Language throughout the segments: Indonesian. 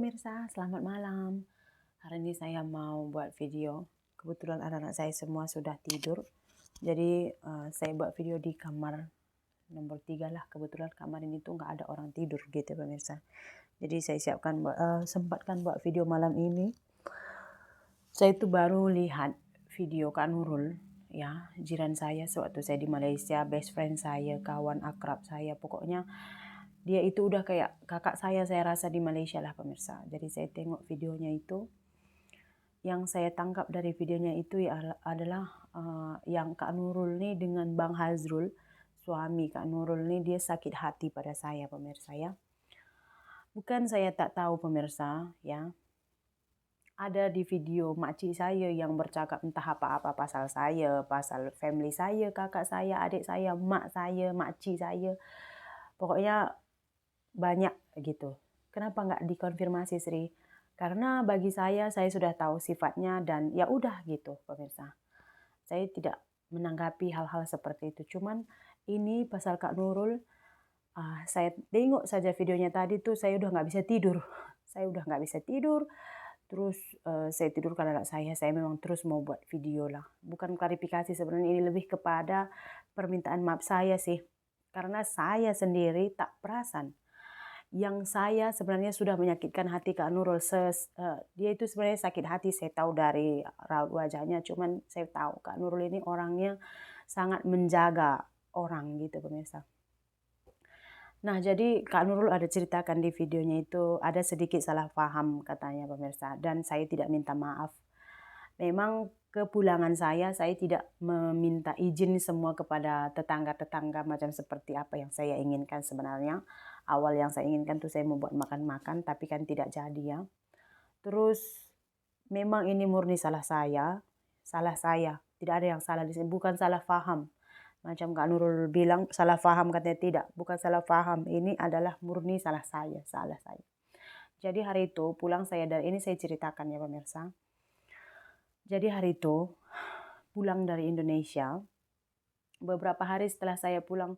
pemirsa, selamat malam. Hari ini saya mau buat video. Kebetulan anak-anak saya semua sudah tidur. Jadi saya buat video di kamar nomor 3 lah. Kebetulan kamar ini tuh nggak ada orang tidur gitu pemirsa. Jadi saya sempatkan buat video malam ini. Saya itu baru lihat video Kak Nurul, ya, jiran saya sewaktu saya di Malaysia, best friend saya, kawan akrab saya, pokoknya dia itu udah kayak kakak saya rasa di Malaysia lah pemirsa. Jadi saya tengok videonya itu, yang saya tangkap dari videonya itu adalah yang Kak Nurul nih dengan Bang Hazrul, suami Kak Nurul nih, dia sakit hati pada saya pemirsa ya. Bukan saya tak tahu pemirsa ya, ada di video makcik saya yang bercakap entah apa-apa pasal saya, pasal family saya, kakak saya, adik saya, mak saya, makcik saya. Pokoknya banyak gitu. Kenapa nggak dikonfirmasi Sri? Karena bagi saya sudah tahu sifatnya dan ya udah gitu pemirsa. Saya tidak menanggapi hal-hal seperti itu. Cuman ini pasal Kak Nurul, saya tengok saja videonya tadi tuh saya udah nggak bisa tidur. Saya udah nggak bisa tidur. Terus saya tidurkan anak saya memang terus mau buat video lah. Bukan klarifikasi sebenarnya, ini lebih kepada permintaan maaf saya sih. Karena saya sendiri tak perasan yang saya sebenarnya sudah menyakitkan hati Kak Nurul. Dia itu sebenarnya sakit hati, saya tahu dari raut wajahnya, cuman saya tahu Kak Nurul ini orangnya sangat menjaga orang gitu pemirsa. Nah jadi Kak Nurul ada ceritakan di videonya itu ada sedikit salah paham katanya pemirsa, dan saya tidak minta maaf. Memang kepulangan saya tidak meminta izin semua kepada tetangga-tetangga macam seperti apa yang saya inginkan sebenarnya. Awal yang saya inginkan tuh saya membuat makan-makan, tapi kan tidak jadi ya. Terus memang ini murni salah saya, tidak ada yang salah di sini, bukan salah paham. Macam Kak Nurul bilang salah paham, katanya tidak, bukan salah paham, ini adalah murni salah saya. Jadi hari itu pulang saya dari ini, saya ceritakan ya pemirsa. Jadi hari itu pulang dari Indonesia, beberapa hari setelah saya pulang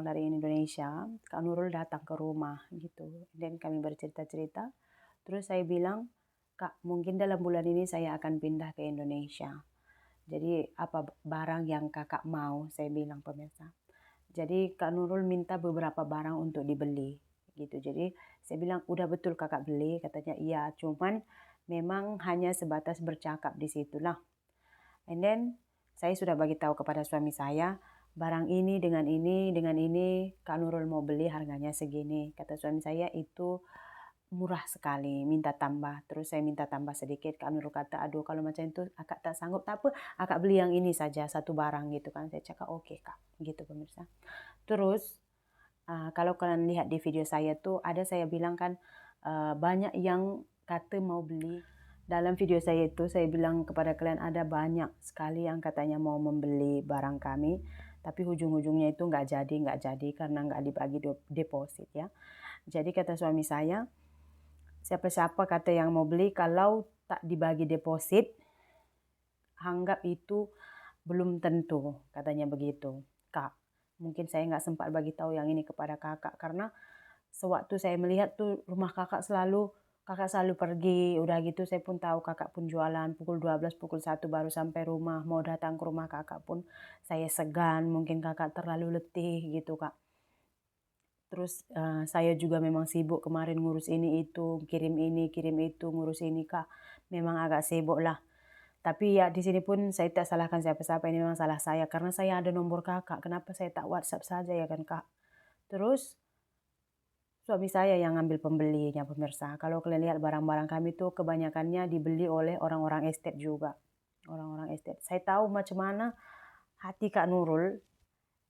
dari Indonesia, Kak Nurul datang ke rumah gitu. Dan kami bercerita-cerita. Terus saya bilang, Kak, mungkin dalam bulan ini saya akan pindah ke Indonesia. Jadi apa barang yang kakak mau, saya bilang pemirsa. Jadi Kak Nurul minta beberapa barang untuk dibeli gitu. Jadi saya bilang, udah betul kakak beli? Katanya iya, cuman memang hanya sebatas bercakap di situlah. And then saya sudah bagi tahu kepada suami saya, barang ini dengan ini Kak Nurul mau beli harganya segini. Kata suami saya itu murah sekali, minta tambah. Terus saya minta tambah sedikit. Kak Nurul kata, aduh kalau macam itu akak tak sanggup, tak apa, akak beli yang ini saja, satu barang gitu kan. Saya cakap oke Kak, gitu pemirsa. Terus kalau kalian lihat di video saya tuh ada saya bilang kan banyak yang kata mau beli. Dalam video saya itu saya bilang kepada kalian ada banyak sekali yang katanya mau membeli barang kami, tapi ujung-ujungnya itu nggak jadi karena nggak dibagi deposit ya. Jadi kata suami saya, siapa-siapa kata yang mau beli kalau tak dibagi deposit, anggap itu belum tentu, katanya begitu. Kak, mungkin saya nggak sempat bagi tahu yang ini kepada kakak karena sewaktu saya melihat tuh rumah kakak selalu pergi, udah gitu saya pun tahu kakak pun jualan pukul 12, pukul 1 baru sampai rumah. Mau datang ke rumah kakak pun saya segan, mungkin kakak terlalu letih gitu Kak. Terus saya juga memang sibuk kemarin ngurus ini itu, kirim itu, ngurus ini Kak. Memang agak sibuk lah. Tapi ya di sini pun saya tak salahkan siapa-siapa, ini memang salah saya. Karena saya ada nomor kakak, kenapa saya tak WhatsApp saja ya kan Kak. Terus suami saya yang ngambil pembelinya pemirsa. Kalau kalian lihat barang-barang kami tuh kebanyakannya dibeli oleh orang-orang estate juga. Orang-orang estate. Saya tahu macam mana hati Kak Nurul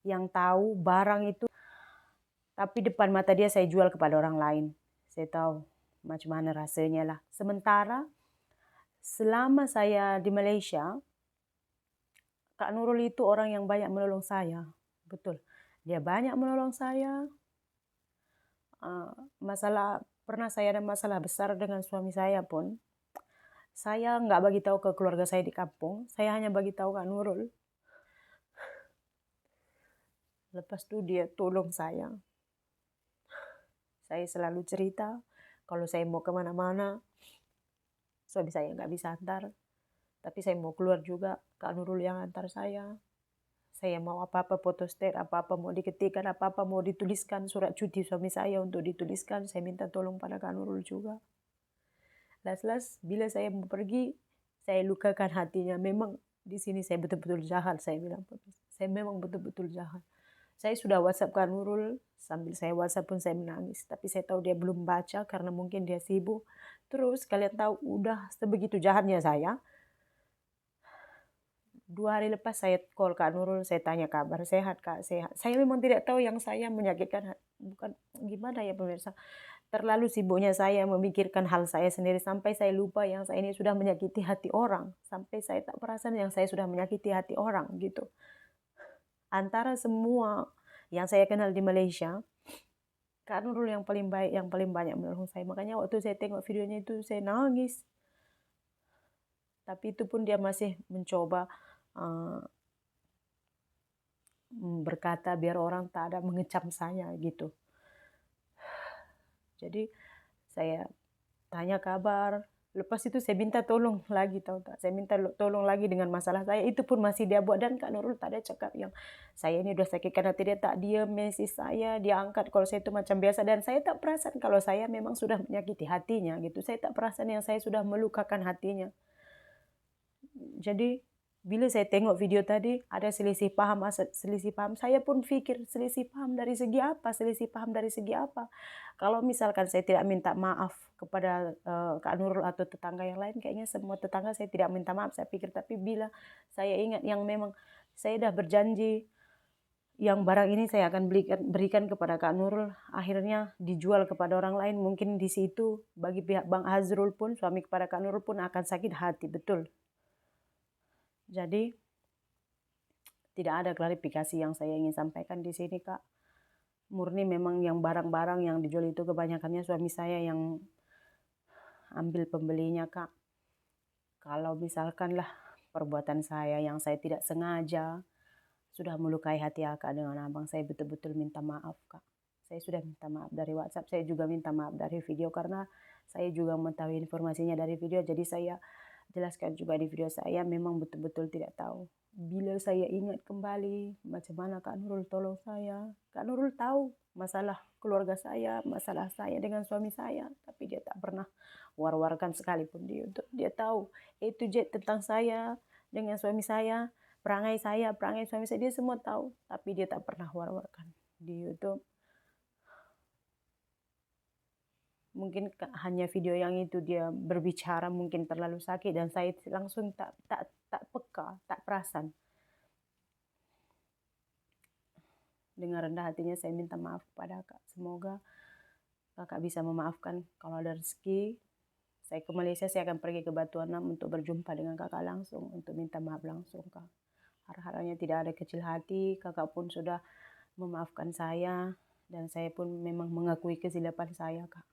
yang tahu barang itu, tapi depan mata dia saya jual kepada orang lain. Saya tahu macam mana rasanya lah. Sementara selama saya di Malaysia, Kak Nurul itu orang yang banyak menolong saya. Betul. Dia banyak menolong saya. Pernah saya ada masalah besar dengan suami saya pun, saya nggak bagi tahu ke keluarga saya di kampung, saya hanya bagi tahu Kak Nurul. Lepas itu dia tolong saya. Saya selalu cerita kalau saya mau kemana-mana, suami saya nggak bisa antar. Tapi saya mau keluar juga, Kak Nurul yang antar saya. Saya mau apa-apa photostat, apa-apa mau diketikkan, apa-apa mau dituliskan, surat cuti suami saya untuk dituliskan, saya minta tolong pada Kak Nurul juga. Las-las, bila saya mau pergi, saya lukakan hatinya. Memang di sini saya betul-betul jahat, saya bilang. Saya memang betul-betul jahat. Saya sudah WhatsApp Kak Nurul, sambil saya WhatsApp pun saya menangis. Tapi saya tahu dia belum baca karena mungkin dia sibuk. Terus kalian tahu udah sebegitu jahatnya saya. 2 hari lepas saya call Kak Nurul, saya tanya kabar, sehat Kak, sehat. Saya memang tidak tahu yang saya menyakitkan, bukan gimana ya pemirsa. Terlalu sibuknya saya memikirkan hal saya sendiri sampai saya lupa yang saya ini sudah menyakiti hati orang. Sampai saya tak perasan yang saya sudah menyakiti hati orang gitu. Antara semua yang saya kenal di Malaysia, Kak Nurul yang paling baik, yang paling banyak menolong saya. Makanya waktu saya tengok videonya itu saya nangis. Tapi itu pun dia masih mencoba berkata biar orang tak ada mengecam saya gitu. Jadi saya tanya kabar, lepas itu saya minta tolong lagi, tahu tak? Saya minta tolong lagi dengan masalah saya, itu pun masih dia buat. Dan Kak Nurul tak ada cakap yang saya ini udah sakitkan hati, dia tak diam message saya, dia angkat kalau saya itu macam biasa. Dan saya tak perasan kalau saya memang sudah menyakiti hatinya gitu. Saya tak perasan yang saya sudah melukakan hatinya. Jadi bila saya tengok video tadi ada selisih paham, saya pun pikir selisih paham dari segi apa, selisih paham dari segi apa. Kalau misalkan saya tidak minta maaf kepada Kak Nurul atau tetangga yang lain, kayaknya semua tetangga saya tidak minta maaf, saya pikir. Tapi bila saya ingat yang memang saya dah berjanji yang barang ini saya akan berikan kepada Kak Nurul, akhirnya dijual kepada orang lain, mungkin di situ bagi pihak Bang Azrul pun, suami kepada Kak Nurul pun akan sakit hati, betul. Jadi tidak ada klarifikasi yang saya ingin sampaikan di sini, Kak. Murni memang yang barang-barang yang dijual itu kebanyakannya suami saya yang ambil pembelinya, Kak. Kalau misalkan lah perbuatan saya yang saya tidak sengaja sudah melukai hati Kakak dengan abang, saya betul-betul minta maaf, Kak. Saya sudah minta maaf dari WhatsApp, saya juga minta maaf dari video karena saya juga mengetahui informasinya dari video, jadi saya jelaskan juga di video saya memang betul-betul tidak tahu. Bila saya ingat kembali macam mana Kak Nurul tolong saya, Kak Nurul tahu masalah keluarga saya, masalah saya dengan suami saya, tapi dia tak pernah war-warkan sekalipun di YouTube. Dia tahu A to Z tentang saya dengan suami saya, perangai suami saya, dia semua tahu, tapi dia tak pernah war-warkan di YouTube. Mungkin hanya video yang itu dia berbicara mungkin terlalu sakit dan saya langsung tak peka, tak perasan. Dengan rendah hatinya saya minta maaf kepada Kak. Semoga Kakak bisa memaafkan. Kalau ada rezeki, saya ke Malaysia, saya akan pergi ke Batu Anam untuk berjumpa dengan Kakak langsung, untuk minta maaf langsung, Kak. Harap-harapnya tidak ada kecil hati, Kakak pun sudah memaafkan saya, dan saya pun memang mengakui kesilapan saya, Kak.